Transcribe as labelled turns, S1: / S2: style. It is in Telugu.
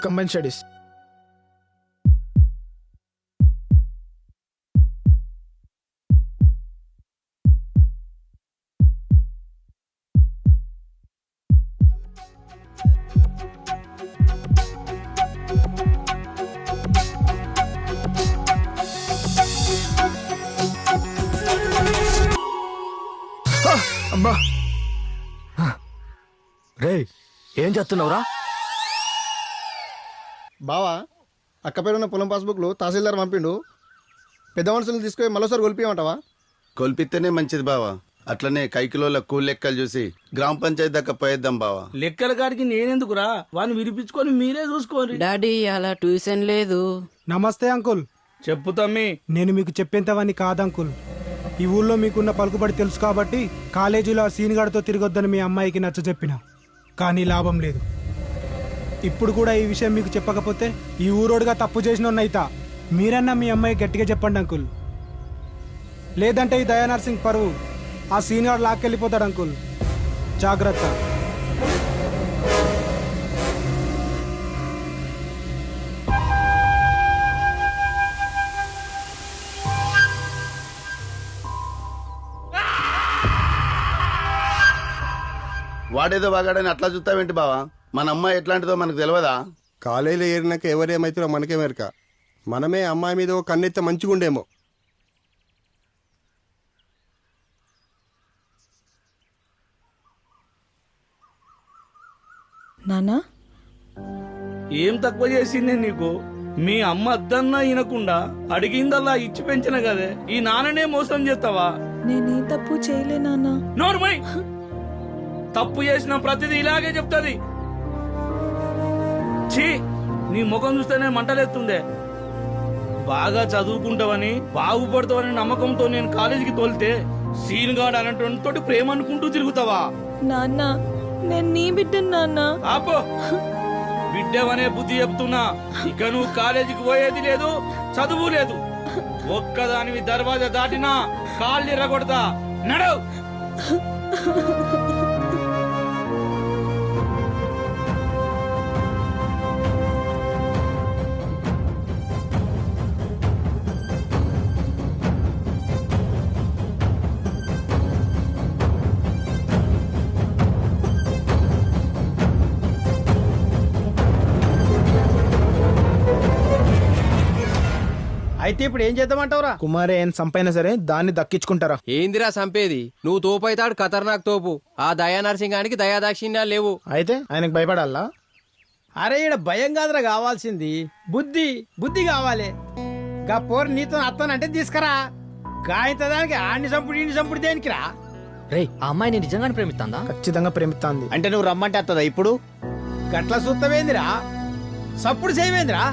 S1: Combine studies. అమ్మా
S2: రే ఏం చేస్తున్నావురా?
S3: బావా అక్క పేరున్న పొలం పాస్బుక్లు తహసీల్దార్ పంపిండు. పెద్ద మనుషులను తీసుకొని మరోసారి కొలిపియమంటావా?
S4: కొల్పిస్తేనే మంచిది బావా. అట్లనే కైకిలోల కూల్ లెక్కలు చూసి గ్రామ పంచాయతీ దాకా పోయేద్దాం బావా.
S5: లెక్కల కాడికి నేనెందుకురా, వాడిని విరిపించుకొని మీరే చూసుకోండి.
S6: డాడీ అలా ట్యూషన్ లేదు.
S7: నమస్తే అంకుల్.
S5: చెప్పు తమ్మి.
S7: నేను మీకు చెప్పేంతవన్నీ కాదు అంకుల్. ఈ ఊళ్ళో మీకున్న పలుకుబడి తెలుసు కాబట్టి కాలేజీలో ఆ సీనిగాడితో తిరగొద్దని మీ అమ్మాయికి నచ్చ చెప్పిన, కానీ లాభం లేదు. ఇప్పుడు కూడా ఈ విషయం మీకు చెప్పకపోతే ఈ ఊరోడుగా తప్పు చేసినోన్నైతా. మీరన్నా మీ అమ్మాయి గట్టిగా చెప్పండి అంకుల్. లేదంటే ఈ దయా నర్సింగ్ పరువు ఆ సీనియర్ లాక్కెళ్ళిపోతాడు అంకుల్. జాగ్రత్త.
S4: వాడేదో వాగాడని అట్లా చూస్తావేంటి బావా? మన అమ్మాయి ఎట్లాంటిదో మనకు తెలియదా?
S3: కాలేజీలో ఏరినాక ఎవరేమైతే మనకే మెరక. మనమే అమ్మాయి మీద ఒక కన్నెత్తే మంచిగుండేమో.
S8: నానా
S5: ఏం తక్కువ చేసింది నీకు? మీ అమ్మ అద్దన్నా వినకుండా అడిగిందల్లా ఇచ్చి పెంచిన కదే, ఈ నాన్ననే మోసం చేస్తావా?
S8: నేనే తప్పు చేయలే నాన్నా.
S5: నోర్మై, తప్పు చేసిన ప్రతిదీ ఇలాగే చెప్తుంది. ఛీ, నీ ముఖం చూస్తేనే మంటలేస్తుందే. బాగా చదువుకుంటావని బాగుపడతావని నమ్మకంతో నేను కాలేజీకి తోలితే సీన్గాడు అన్నటువంటి ప్రేమ అనుకుంటూ తిరుగుతావా?
S8: నాన్న నేను నీ బిడ్డను నాన్న.
S5: ఆపో, బిడ్డవనే బుద్ధి చెప్తున్నా. ఇక నువ్వు కాలేజీకి పోయేది లేదు, చదువు లేదు. ఒక్కదానివి దర్వాజా దాటినా కాళ్ళు ఎర్రగొడతా. నడవు.
S2: అయితే ఇప్పుడు ఏం చేద్దామంటావురా?
S1: కుమారే ఏం సంపైనా సరే దాన్ని దక్కించుకుంటారా?
S6: ఏందిరా సంపేది? నువ్వు తోపైతాడు ఖతర్నాక్ తోపు. ఆ దయా నరసింహానికి దయాదాక్షిణ్యాలు లేవు.
S1: అయితే ఆయనకు భయపడాలా?
S2: అరే ఈడ భయం కాదురా కావాల్సింది, బుద్ధి. బుద్ధి కావాలి. గా పోరు నీతో అత్తనంటే తీసుకురా. గాయంత దానికి ఆడిని చంపుడు ఈయన చంపుడు దేనికిరా?
S6: రే ఆ అమ్మాయిని నిజంగానే ప్రేమిస్తుందా?
S1: ఖచ్చితంగా ప్రేమిస్తాంది.
S2: అంటే నువ్వు రమ్మంటే అత్తదా ఇప్పుడు? గట్ల సుత్తవేందిరా? సప్పుడు చేయవేందిరా?